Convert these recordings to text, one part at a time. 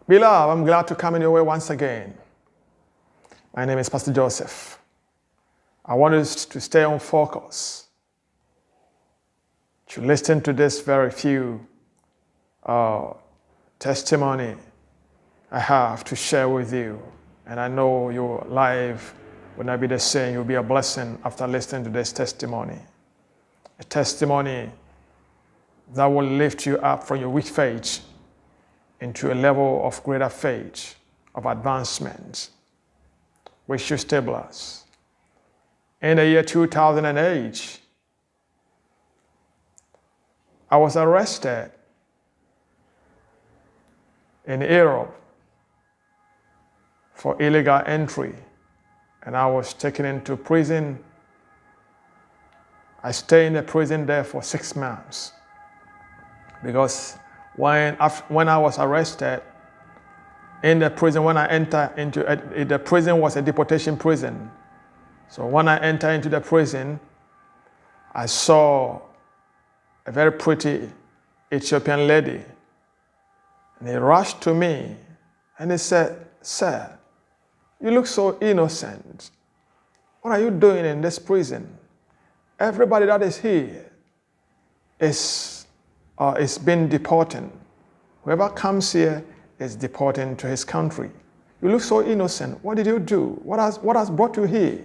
Beloved, I'm glad to come in your way once again. My name is Pastor Joseph. I want us to stay on focus, to listen to this very few testimony I have to share with you. And I know your life will not be the same. You'll be a blessing after listening to this testimony. A testimony that will lift you up from your weak faith into a level of greater faith, of advancement, which should stabilize us. In the year 2008, I was arrested in Europe for illegal entry, and I was taken into prison. I stayed in the prison there for 6 months because when I was arrested in the prison, when I entered into the prison was a deportation prison. So when I entered into the prison, I saw a very pretty Ethiopian lady, and he rushed to me and he said, "Sir, you look so innocent. What are you doing in this prison? Everybody that is here is being deported. Whoever comes here is deported to his country. You look so innocent. What did you do? What has brought you here?"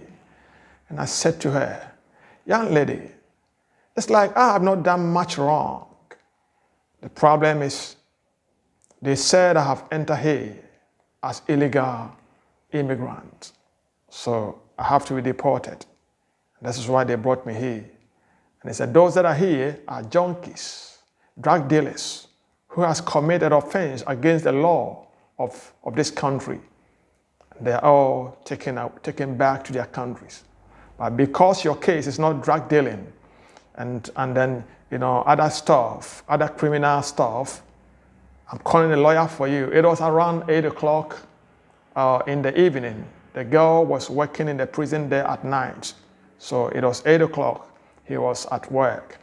And I said to her, "Young lady, it's like I have not done much wrong. The problem is they said I have entered here as illegal immigrant. So I have to be deported. This is why they brought me here." And they said, "Those that are here are junkies, drug dealers, who has committed offense against the law of this country. They are all taken back to their countries. But because your case is not drug dealing and then other stuff, other criminal stuff, I'm calling a lawyer for you." It was around 8 o'clock in the evening. The girl was working in the prison there at night. So it was 8 o'clock. He was at work.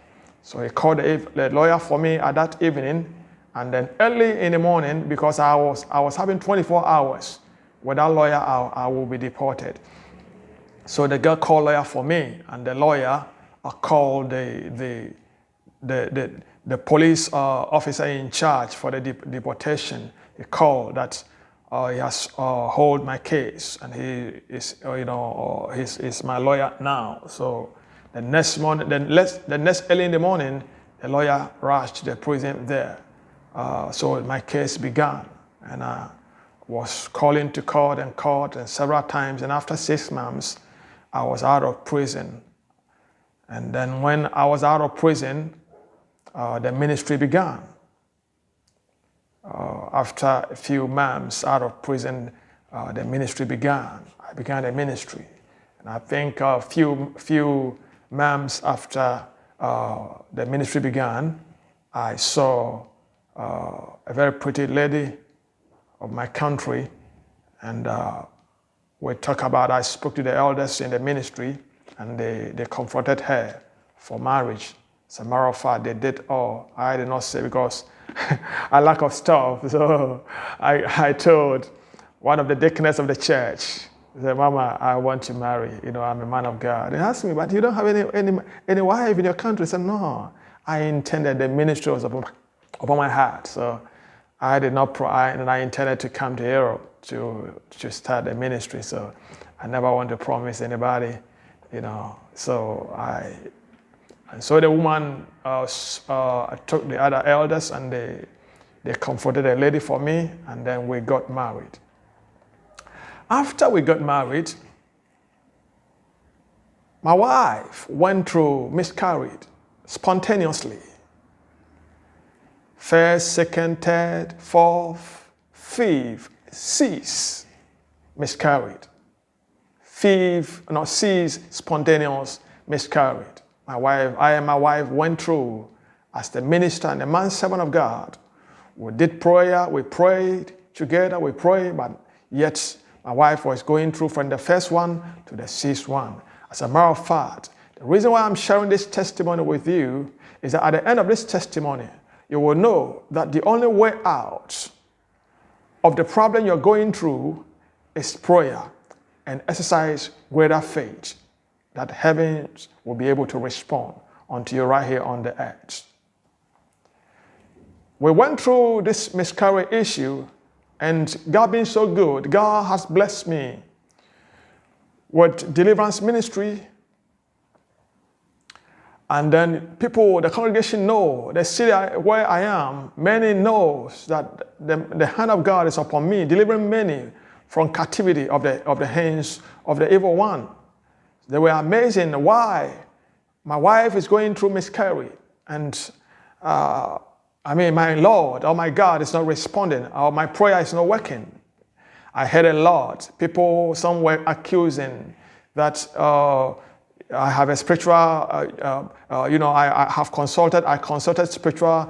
So he called the lawyer for me at that evening. And then early in the morning, because I was having 24 hours, without lawyer, I will be deported. So the girl called lawyer for me, and the lawyer called the police officer in charge for the deportation. He called that he has hold my case, and he is he's my lawyer now. So the next morning, the next early in the morning, the lawyer rushed to the prison there. So my case began, and I was calling to court and several times. And after 6 months, I was out of prison. And then when I was out of prison, the ministry began. After a few months out of prison, the ministry began. I began the ministry. And I think a few months after the ministry began, I saw a very pretty lady of my country, and I spoke to the elders in the ministry, and they confronted her for marriage. As a matter of fact, they did all. I did not say because I lack of stuff. So I told one of the deaconess of the church, I said, "Mama, I want to marry. I'm a man of God." They asked me, "But you don't have any wife in your country?" I said, "No, I intended the ministry was upon my heart." So I did not, and I intended to come to Europe to start the ministry. So I never want to promise anybody, So the woman took the other elders, and they comforted a lady for me, and then we got married. After we got married, my wife went through miscarriage spontaneously. First, second, third, fourth, fifth, sixth miscarried. Sixth spontaneous miscarried. I and my wife went through as the minister and the man servant of God. We did prayer, we prayed together, but yet my wife was going through from the first one to the sixth one. As a matter of fact, the reason why I'm sharing this testimony with you is that at the end of this testimony, you will know that the only way out of the problem you're going through is prayer, and exercise greater faith that heavens will be able to respond unto you right here on the earth. We went through this miscarriage issue, and God being so good, God has blessed me with deliverance ministry. And then people, the congregation know, the city where I am, many knows that the hand of God is upon me, delivering many from captivity of the hands of the evil one. They were amazing why my wife is going through miscarriage, and my Lord, oh my God, is not responding, or my prayer is not working. I heard a lot. People, some were accusing that I have a spiritual, I consulted spiritual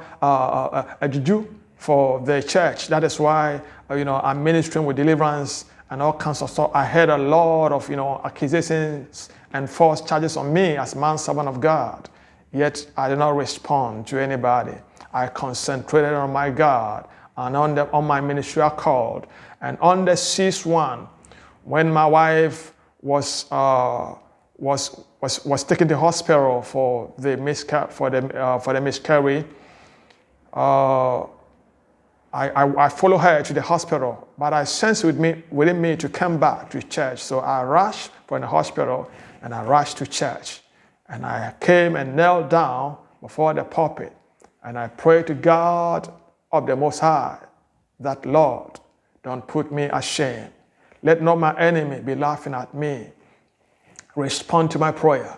juju for the church. That is why, I'm ministering with deliverance and all kinds of stuff. I heard a lot of, accusations and false charges on me as man servant of God. Yet I did not respond to anybody. I concentrated on my God and on my ministerial call. And on the sixth one, when my wife was taken to the hospital for the miscarriage, I followed her to the hospital, but I sensed within me to come back to church. So I rushed from the hospital and I rushed to church. And I came and knelt down before the pulpit, and I prayed to God of the Most High that, Lord, don't put me ashamed. Let not my enemy be laughing at me. Respond to my prayer,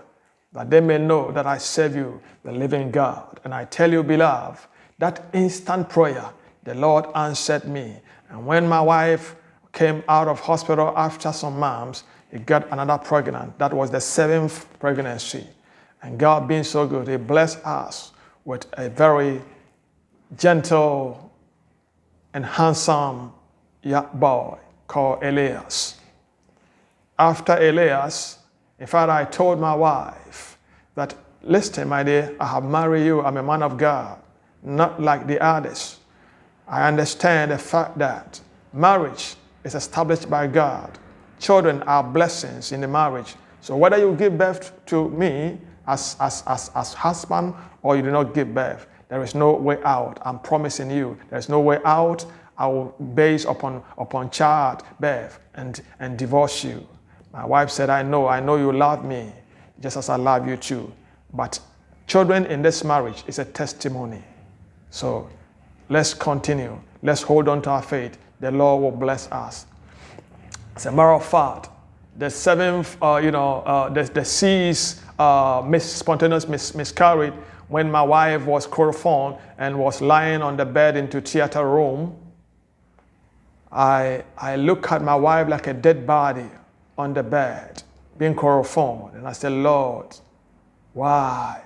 that they may know that I serve you, the living God. And I tell you, beloved, that instant prayer, the Lord answered me. And when my wife came out of hospital after some months, he got another pregnant. That was the 7th pregnancy. And God being so good, he blessed us with a very gentle and handsome young boy called Elias. After Elias, in fact, I told my wife that, listen, my dear, I have married you. I'm a man of God, not like the others. I understand the fact that marriage is established by God. Children are blessings in the marriage. So whether you give birth to me as husband or you do not give birth, there is no way out. I'm promising you, there is no way out. I will base upon childbirth and divorce you. My wife said, I know you love me just as I love you too. But children in this marriage is a testimony. So let's continue. Let's hold on to our faith. The Lord will bless us. As a matter of fact, the 7th, the sixth spontaneous miscarriage, when my wife was chloroformed and was lying on the bed into theater room, I looked at my wife like a dead body on the bed, being chloroformed. And I said, Lord, why?